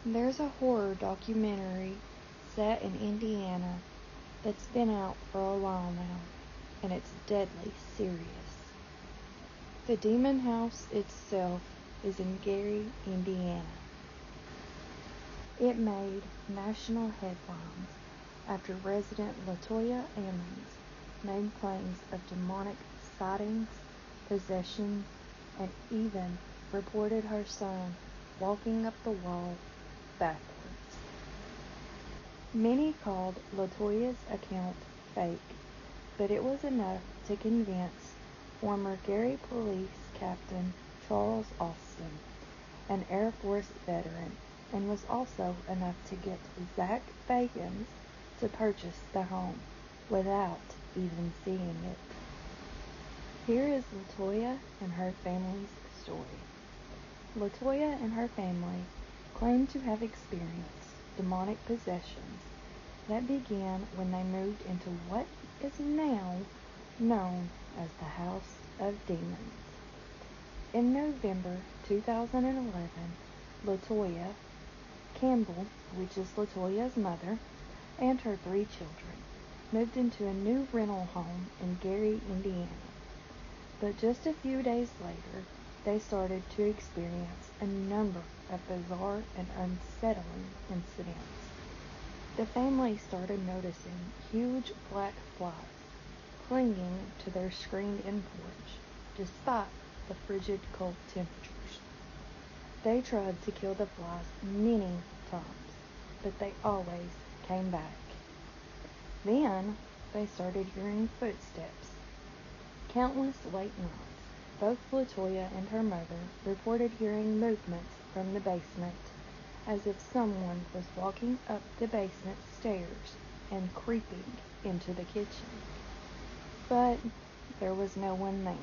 There's a horror documentary set in Indiana that's been out for a while now, and it's deadly serious. The demon house itself is in Gary, Indiana. It made national headlines after resident Latoya Ammons made claims of demonic sightings, possession, and even reported her son walking up the wall backwards. Many called Latoya's account fake, but it was enough to convince former Gary Police Captain Charles Austin, an Air Force veteran, and was also enough to get Zach Bagans to purchase the home without even seeing it. Here is Latoya and her family's story. Latoya and her family claim to have experienced demonic possessions that began when they moved into what is now known as the House of Demons. In November 2011, Latoya Campbell, which is Latoya's mother, and her 3 children moved into a new rental home in Gary, Indiana. But just a few days later, they started to experience a number of bizarre and unsettling incidents. The family started noticing huge black flies clinging to their screened-in porch, despite the frigid cold temperatures. They tried to kill the flies many times, but they always came back. Then, they started hearing footsteps. Countless late nights, both Latoya and her mother reported hearing movements from the basement, as if someone was walking up the basement stairs and creeping into the kitchen. But there was no one there.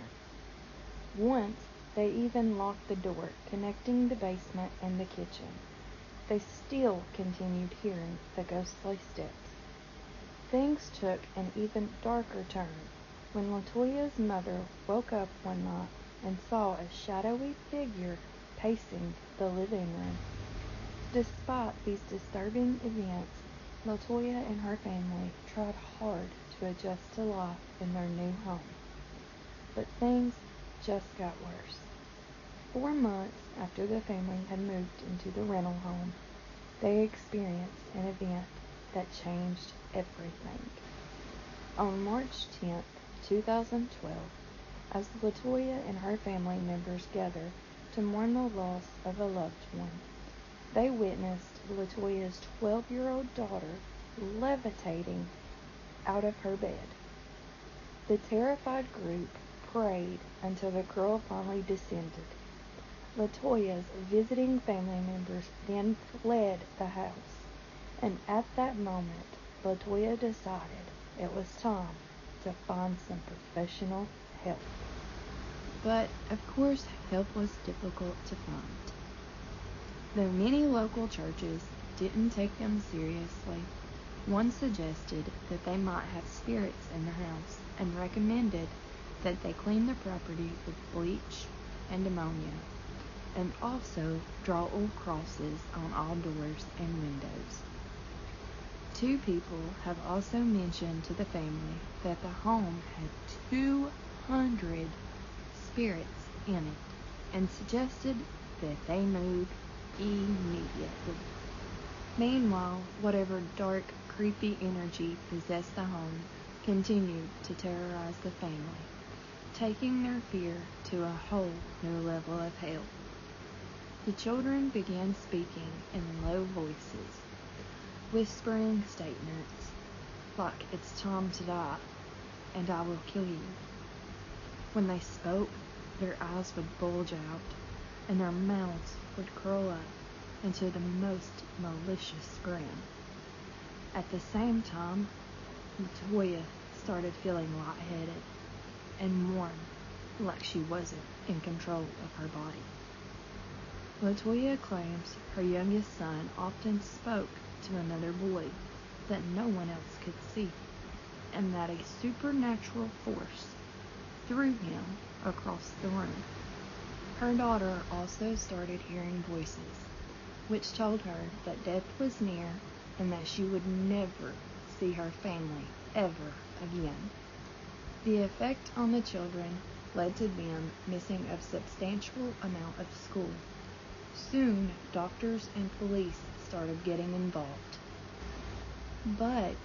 Once, they even locked the door connecting the basement and the kitchen. They still continued hearing the ghostly steps. Things took an even darker turn when Latoya's mother woke up one night and saw a shadowy figure pacing the living room. Despite these disturbing events, Latoya and her family tried hard to adjust to life in their new home. But things just got worse. 4 months after the family had moved into the rental home, they experienced an event that changed everything. On March 10th, 2012, as Latoya and her family members gathered to mourn the loss of a loved one, they witnessed Latoya's 12-year-old daughter levitating out of her bed. The terrified group prayed until the girl finally descended. Latoya's visiting family members then fled the house, and at that moment, Latoya decided it was time to find some professional help. But, of course, help was difficult to find. Though many local churches didn't take them seriously, one suggested that they might have spirits in the house and recommended that they clean the property with bleach and ammonia, and also draw old crosses on all doors and windows. 2 people have also mentioned to the family that the home had 200 spirits in it and suggested that they move immediately. Meanwhile, whatever dark, creepy energy possessed the home continued to terrorize the family, taking their fear to a whole new level of hell. The children began speaking in low voices, whispering statements like, "It's time to die, and I will kill you." When they spoke, their eyes would bulge out, and their mouths would curl up into the most malicious grin. At the same time, Latoya started feeling lightheaded and more like she wasn't in control of her body. Latoya claims her youngest son often spoke to another boy that no one else could see, and that a supernatural force threw him across the room. Her daughter also started hearing voices, which told her that death was near and that she would never see her family ever again. The effect on the children led to them missing a substantial amount of school. Soon, doctors and police started getting involved. But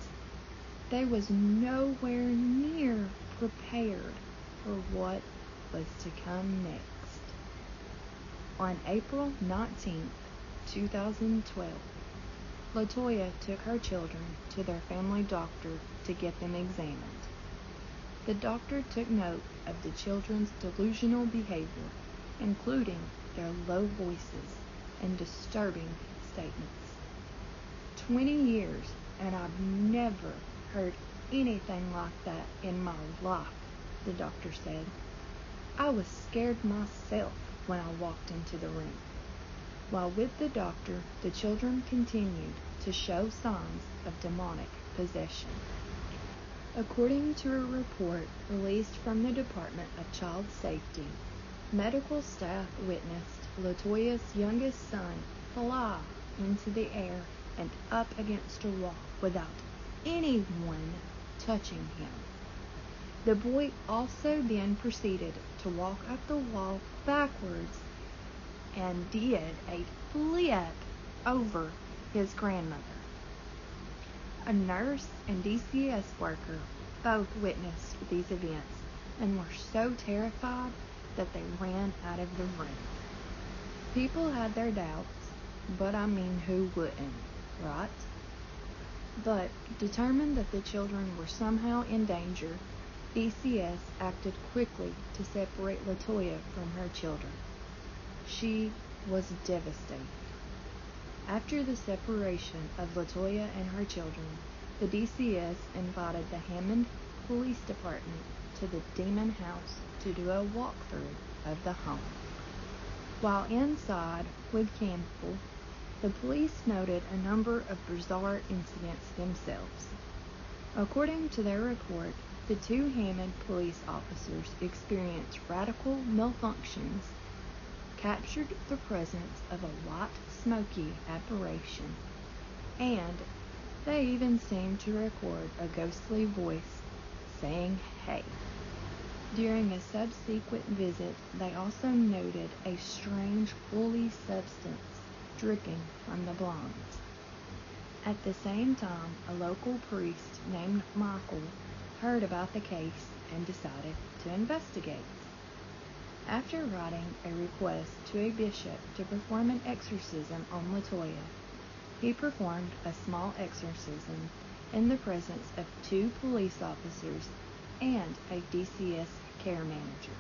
they was nowhere near prepared for what was to come next. On April 19, 2012, LaToya took her children to their family doctor to get them examined. The doctor took note of the children's delusional behavior, including their low voices and disturbing statements. 20 years, and I've never heard anything like that in my life, the doctor said. I was scared myself when I walked into the room. While with the doctor, the children continued to show signs of demonic possession. According to a report released from the Department of Child Safety, medical staff witnessed LaToya's youngest son fly into the air and up against a wall without anyone touching him. The boy also then proceeded to walk up the wall backwards and did a flip over his grandmother. A nurse and DCS worker both witnessed these events and were so terrified that they ran out of the room. People had their doubts, but I mean, who wouldn't, right? But determined that the children were somehow in danger, DCS acted quickly to separate LaToya from her children. She was devastated. After the separation of LaToya and her children, the DCS invited the Hammond Police Department to the Demon House to do a walkthrough of the home. While inside with Campbell, the police noted a number of bizarre incidents themselves. According to their report, the two Hammond police officers experienced radical malfunctions, captured the presence of a white smoky apparition, and they even seemed to record a ghostly voice saying, "Hey." During a subsequent visit, they also noted a strange woolly substance dripping from the blinds. At the same time, a local priest named Michael heard about the case and decided to investigate. After writing a request to a bishop to perform an exorcism on LaToya, he performed a small exorcism in the presence of 2 police officers and a DCS care manager.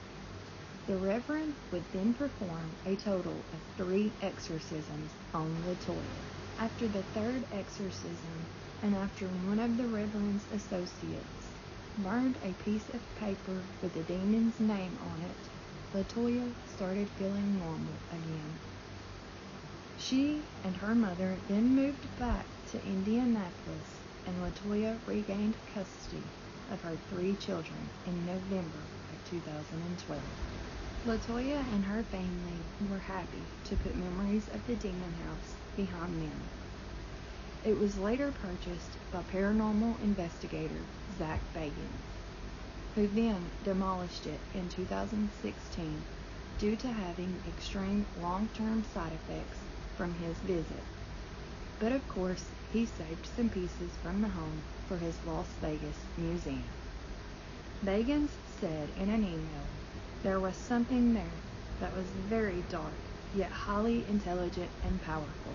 The Reverend would then perform a total of 3 exorcisms on LaToya. After the 3rd exorcism, and after one of the Reverend's associates burned a piece of paper with the demon's name on it, LaToya started feeling normal again. She and her mother then moved back to Indianapolis, and LaToya regained custody of her 3 children in November of 2012. LaToya and her family were happy to put memories of the demon house behind them. It was later purchased by paranormal investigator Zach Bagans, who then demolished it in 2016 due to having extreme long-term side effects from his visit. But of course, he saved some pieces from the home for his Las Vegas museum. Bagans said in an email, "There was something there that was very dark, yet highly intelligent and powerful.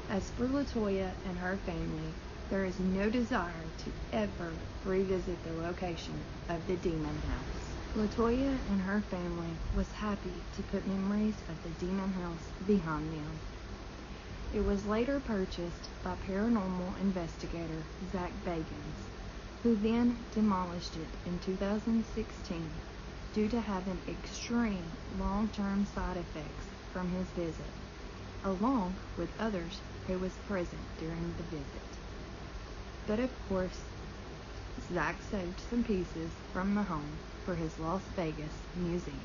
As for LaToya and her family, there is no desire to ever revisit the location of the demon house." LaToya and her family was happy to put memories of the demon house behind them. It was later purchased by paranormal investigator Zach Bagans, who then demolished it in 2016 due to having extreme long-term side effects from his visit, along with others who was present during the visit. But of course, Zach saved some pieces from the home for his Las Vegas museum.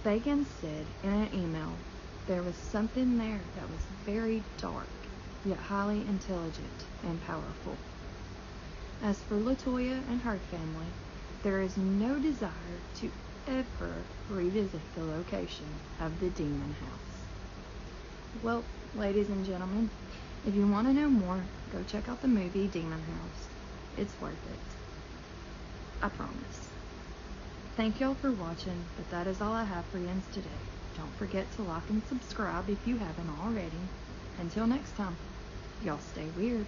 Bagans said in an email, there was something there that was very dark, yet highly intelligent and powerful. As for LaToya and her family, there is no desire to ever revisit the location of the demon house. Well, ladies and gentlemen, if you want to know more, go check out the movie Demon House. It's worth it. I promise. Thank y'all for watching, but that is all I have for you today. Don't forget to like and subscribe if you haven't already. Until next time, y'all stay weird.